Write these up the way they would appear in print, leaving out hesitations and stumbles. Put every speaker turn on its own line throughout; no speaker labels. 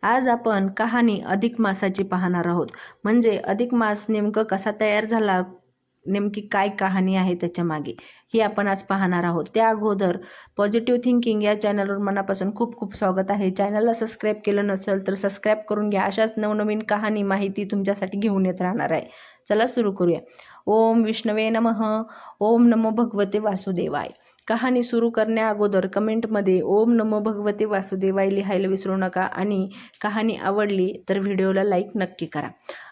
आज आपण कहाणी अधिक मासाची पाहणार आहोत. म्हणजे अधिक मास नेमकं कसा तयार झाला, नेमकी काय कहाणी आहे त्याच्या मागे, ही आपण आज पाहणार आहोत. त्या अगोदर पॉझिटिव्ह थिंकिंग या चॅनलवर मनापासून खूप खूप स्वागत आहे. चॅनलला सबस्क्राईब केलं नसेल तर सबस्क्राईब करून घ्या. अशाच नवनवीन कहाणी माहिती तुमच्यासाठी घेऊन येत राहणार आहे. चला सुरू करूया. ओम विष्णवे नमः. ओम नमो भगवते वासुदेवाय. कहाणी सुरू करण्या अगोदर कमेंटमध्ये ओम नमो भगवते वासुदेवाय लिहायला विसरू नका आणि कहाणी आवडली तर व्हिडिओला लाईक नक्की करा.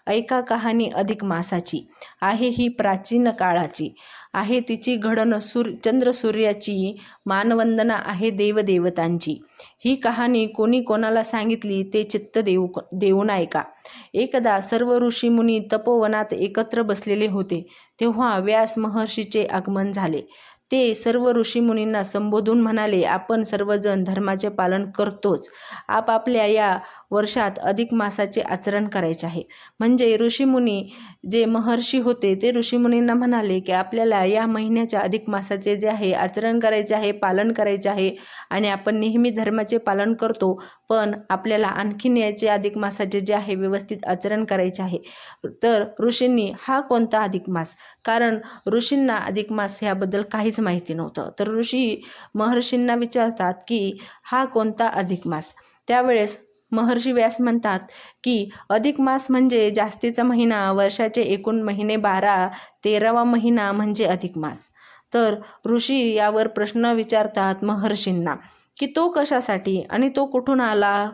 ऐका कहाणी अधिक मासाची. आहे ही प्राचीन काळाची, आहे तिची घडण चंद्र सूर्याची, मानवंदना आहे देवदेवतांची. ही कहाणी कोणी कोणाला सांगितली ते चित्त देऊन ऐका. एकदा सर्व ऋषीमुनी तपोवनात एकत्र बसलेले होते. तेव्हा व्यास महर्षीचे आगमन झाले. ते सर्व ऋषीमुनींना संबोधून म्हणाले, आपण सर्वजण धर्माचे पालन करतोच. आपापल्या या वर्षात अधिक मासाचे आचरण करायचे आहे. म्हणजे ऋषीमुनी जे महर्षी होते ते ऋषीमुनींना म्हणाले की आपल्याला या महिन्याच्या अधिक मासाचे जे आहे आचरण करायचे आहे, पालन करायचे आहे. आणि आपण नेहमी धर्माचे पालन करतो, पण आपल्याला आणखीन याचे अधिक मासाचे जे आहे व्यवस्थित आचरण करायचे आहे. तर ऋषींनी हा कोणता अधिक मास, कारण ऋषींना अधिक मास याबद्दल काहीच माहिती नव्हतं. तर ऋषी महर्षींना विचारतात की हा कोणता अधिक मास. त्यावेळेस महर्षी व्यास म्हणतात की अधिक मास म्हणजे जास्तीचा महिना, वर्षाचे एकूण महिने 12, 13वा महिना म्हणजे अधिक मास. तर ऋषी यावर प्रश्न विचारतात महर्षींना की तो कशासाठी आणि तो कुठून आला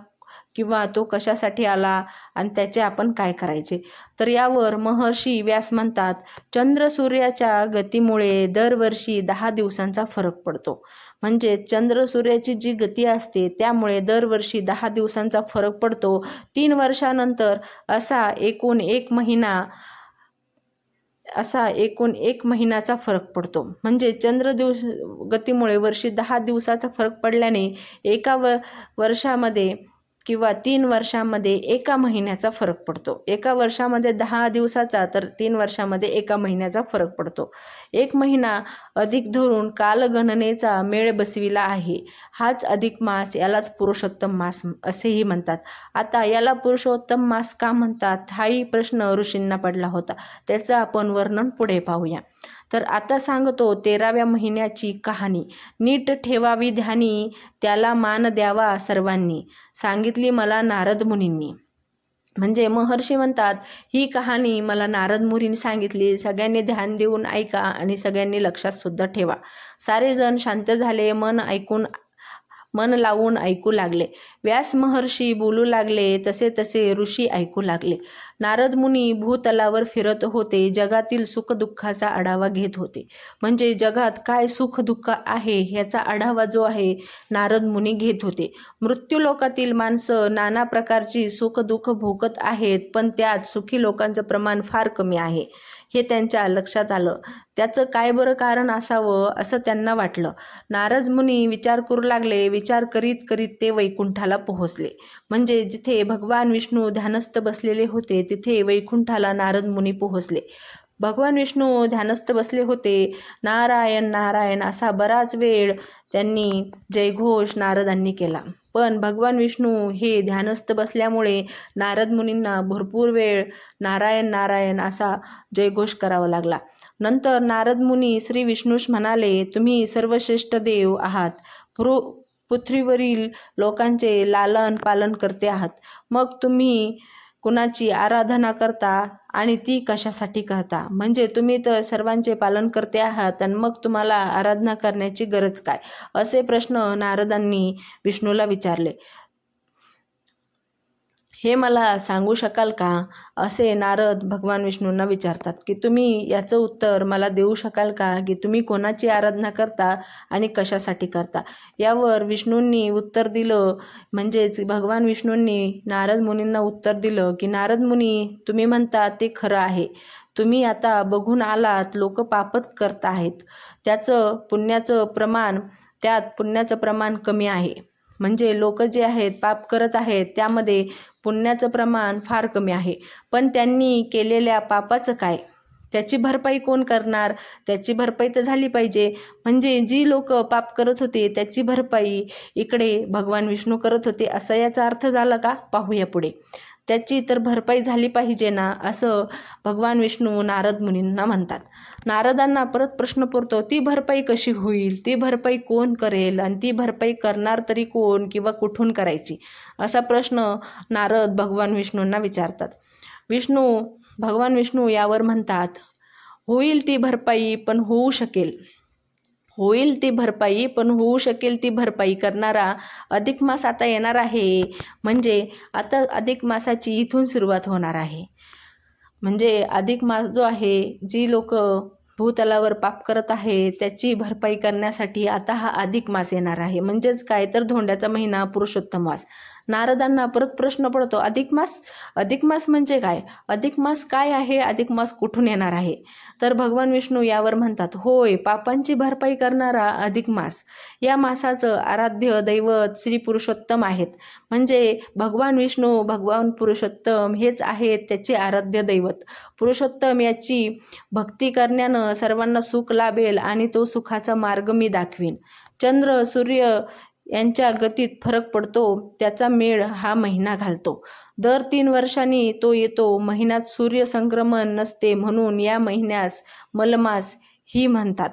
किंवा तो कशासाठी आला आणि त्याचे आपण काय करायचे. तर यावर महर्षी व्यास म्हणतात, चंद्र सूर्याच्या गतीमुळे दरवर्षी 10 दिवसांचा फरक पडतो. म्हणजे चंद्र सूर्याची जी गती असते त्यामुळे दरवर्षी 10 दिवसांचा फरक पडतो. 3 वर्षानंतर असा एकूण एक महिन्याचा फरक पडतो. म्हणजे गतीमुळे वर्षी 10 दिवसाचा फरक पडल्याने एका वर्षामध्ये किंवा 3 वर्षामध्ये एका महिन्याचा फरक पडतो. एका वर्षामध्ये 10 दिवसाचा तर 3 वर्षामध्ये एका महिन्याचा फरक पडतो. 1 महिना अधिक धरून कालगणनेचा मेळ बसविला आहे. हाच अधिक मास, यालाच पुरुषोत्तम मास असेही म्हणतात. आता याला पुरुषोत्तम मास का म्हणतात हाही प्रश्न ऋषींना पडला होता. त्याचं आपण वर्णन पुढे पाहूया. तर आता सांगतो 13व्या महिन्याची कहाणी. नीट ठेवावी ध्यानी, त्याला मान द्यावा सर्वांनी, सांगितली मला नारद मुनींनी. म्हणजे महर्षी म्हणतात ही कहाणी मला नारद मुनींनी सांगितली. सगळ्यांनी ध्यान देऊन ऐका आणि सगळ्यांनी लक्षात सुद्धा ठेवा. सारेजण शांत झाले, मन लावून ऐकू लागले. व्यास महर्षी बोलू लागले, तसे तसे ऋषी ऐकू लागले. नारद मुनी भूतलावर फिरत होते, जगातील सुखदुःखाचा आढावा घेत होते. म्हणजे जगात काय सुख दुःख आहे ह्याचा आढावा जो आहे नारद मुनी घेत होते. मृत्यूलोकातील माणसं नाना प्रकारची सुख दुःख भोगत आहेत, पण त्यात सुखी लोकांचं प्रमाण फार कमी आहे हे त्यांच्या लक्षात आलं. त्याचं काय बरं कारण असावं असं त्यांना वाटलं. नारद मुनी विचार करू लागले. विचार करीत करीत ते वैकुंठाला पोहोचले. म्हणजे जिथे भगवान विष्णू ध्यानस्थ बसलेले होते तिथे वैकुंठाला नारद मुनी पोहोचले. भगवान विष्णू ध्यानस्थ बसले होते. नारायण नारायण असा बराच वेळ त्यांनी जयघोष नारदांनी केला. पण भगवान विष्णू हे ध्यानस्थ बसल्यामुळे नारद मुनींना भरपूर वेळ नारायण नारायण असा जयघोष करावा लागला. नंतर नारद मुनी श्री विष्णूस म्हणाले, तुम्ही सर्वश्रेष्ठ देव आहात, पृथ्वीवरील लोकांचे लालन पालन करते आहात. मग तुम्ही कुणाची आराधना करता आणि ती कशासाठी करता. म्हणजे तुम्ही तर सर्वांचे पालन करते आहात आणि मग तुम्हाला आराधना करण्याची गरज काय, असे प्रश्न नारदांनी विष्णूला विचारले. हे मला सांगू शकाल का, असे नारद भगवान विष्णूंना विचारतात की तुम्ही याचं उत्तर मला देऊ शकाल का की तुम्ही कोणाची आराधना करता आणि कशासाठी करता. यावर विष्णूंनी उत्तर दिलं, म्हणजेच भगवान विष्णूंनी नारद मुनींना उत्तर दिलं की नारद मुनी, तुम्ही म्हणता ते खरं आहे. तुम्ही आता बघून आलात लोक पापच करत आहेत, त्यात पुण्याचं प्रमाण कमी आहे. म्हणजे लोक जे आहेत पाप करत आहेत त्यामध्ये पुण्याचं प्रमाण फार कमी आहे. पण त्यांनी केलेल्या पापाचं काय, त्याची भरपाई कोण करणार? त्याची भरपाई तर झाली पाहिजे. म्हणजे जी लोक पाप करत होते त्याची भरपाई इकडे भगवान विष्णू करत होते, असा याचा अर्थ झाला का? पाहूया पुढे. त्याची तर भरपाई झाली पाहिजे ना, असं भगवान विष्णू नारद मुनींना म्हणतात. नारदांना परत प्रश्न पडतो, ती भरपाई कशी होईल? ती भरपाई कोण करेल? आणि ती भरपाई करणार तरी कोण किंवा कुठून करायची? असा प्रश्न नारद भगवान विष्णूंना विचारतात. भगवान विष्णू यावर म्हणतात, होईल ती भरपाई पण होऊ शकेल. होईल ती भरपाई पण होऊ शकेल ती भरपाई करणारा अधिक मास आता येणार आहे. म्हणजे आता अधिक मासाची इथून सुरुवात होणार आहे. म्हणजे अधिक मास जो आहे, जी लोक भूतलावर पाप करत आहे त्याची भरपाई करण्यासाठी आता हा अधिक मास येणार आहे. म्हणजेच काय तर धोंड्याचा महिना, पुरुषोत्तम मास. नारदांना परत प्रश्न पडतो, अधिक मास? अधिक मास म्हणजे काय? अधिक मास काय आहे? अधिक मास कुठून येणार आहे? तर भगवान विष्णू यावर म्हणतात, होय, पापांची भरपाई करणारा अधिक मास. या मासाचं आराध्य दैवत श्री पुरुषोत्तम आहेत. म्हणजे भगवान विष्णू, भगवान पुरुषोत्तम हेच आहेत त्याचे आराध्य दैवत. पुरुषोत्तम याची भक्ती करण्यानं सर्वांना सुख लाभेल आणि तो सुखाचा मार्ग मी दाखवीन. चंद्र सूर्य यांच्या गतीत फरक पडतो, त्याचा मेळ हा महिना घालतो. दर 3 वर्षांनी तो येतो. महिन्यात सूर्य संक्रमण नसते म्हणून या महिन्यास मलमास ही म्हणतात.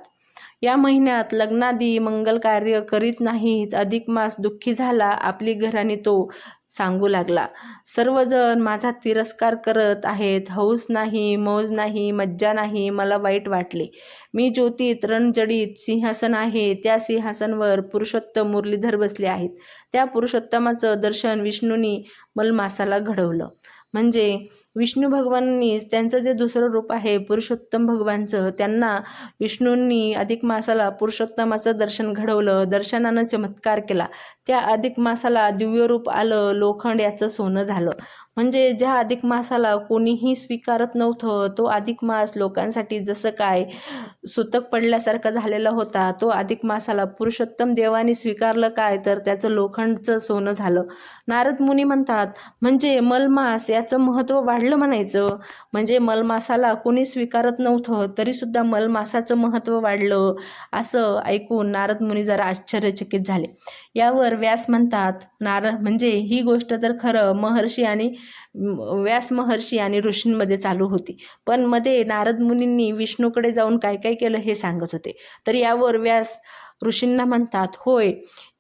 या महिन्यात लग्नादी मंगल कार्य करीत नाहीत. अधिक मास दुःखी झाला, आपली घराणी तो सांगू लागला, सर्वजण माझा तिरस्कार करत आहेत. हौस नाही, मौज नाही, मज्जा नाही, मला वाईट वाटले. मी ज्योतीत रणजडीत सिंहासन आहे, त्या सिंहासनावर पुरुषोत्तम मुरलीधर बसले आहेत. त्या पुरुषोत्तमाचं दर्शन विष्णूंनी मलमासाला घडवलं. म्हणजे विष्णू भगवानांनी त्यांचं जे दुसरं रूप आहे पुरुषोत्तम भगवानचं, त्यांना विष्णूंनी अधिक मासाला पुरुषोत्तमाचं दर्शन घडवलं, दर्शनानं चमत्कार केला. त्या अधिक मासाला दिव्य रूप आलं, लोखंड याचं सोनं झालं. म्हणजे ज्या अधिक मासाला कोणीही स्वीकारत नव्हतं, तो अधिक मास लोकांसाठी जसं काय सुतक पडल्यासारखा झालेला होता, तो अधिक मासाला पुरुषोत्तम देवाने स्वीकारलं काय, तर त्याचं लोखंडचं सोनं झालं. नारद मुनी म्हणतात, म्हणजे मलमास याचं महत्त्व वाढलं म्हणायचं. म्हणजे मलमासाला कोणी स्वीकारत नव्हतं तरीसुद्धा मलमासाचं महत्त्व वाढलं. असं ऐकून नारद मुनी जरा आश्चर्यचकित झाले. यावर व्यास म्हणतात, म्हणजे ही गोष्ट तर खरं व्यास महर्षी आणि ऋषींमध्ये चालू होती, पण मध्ये नारद मुनींनी विष्णूकडे जाऊन काय काय केलं हे सांगत होते. तर यावर व्यास ऋषींना म्हणतात, होय,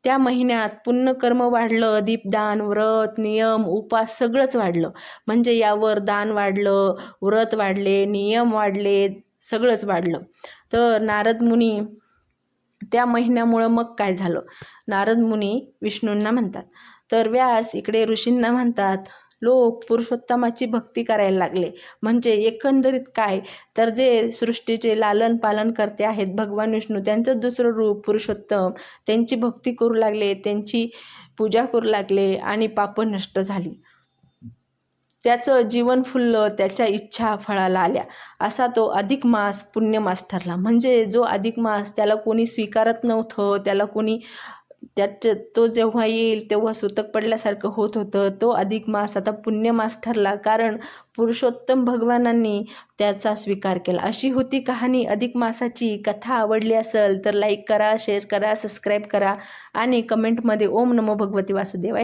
त्या महिन्यात पुण्यकर्म वाढलं, दीपदान, व्रत, नियम, उपास सगळंच वाढलं. म्हणजे यावर दान वाढलं, व्रत वाढले, नियम वाढले, सगळंच वाढलं. तर नारद मुनी त्या महिन्यामुळं मग काय झालं? नारद मुनी विष्णूंना म्हणतात. तर व्यास इकडे ऋषींना म्हणतात, लोक पुरुषोत्तमाची भक्ती करायला लागले. म्हणजे एकंदरीत काय तर जे सृष्टीचे लालन पालन करते आहेत भगवान विष्णू, त्यांचं दुसरं रूप पुरुषोत्तम, त्यांची भक्ती करू लागले, त्यांची पूजा करू लागले आणि पाप नष्ट झाली. त्याचं जीवन फुललं, त्याच्या इच्छा फळाला आल्या. असा तो अधिक मास पुण्यमास ठरला. म्हणजे जो अधिक मास त्याला कोणी स्वीकारत नव्हतं, त्याला कोणी तो जेव्हा येईल तेव्हा सुतक पडल्यासारखं होत होतं, तो अधिक मास आता पुण्यमास ठरला, कारण पुरुषोत्तम भगवानांनी त्याचा स्वीकार केला. अशी होती कहाणी अधिक मासाची. कथा आवडली असेल तर लाईक करा, शेअर करा, सबस्क्राईब करा आणि कमेंटमध्ये ओम नमो भगवती वासुदेवाय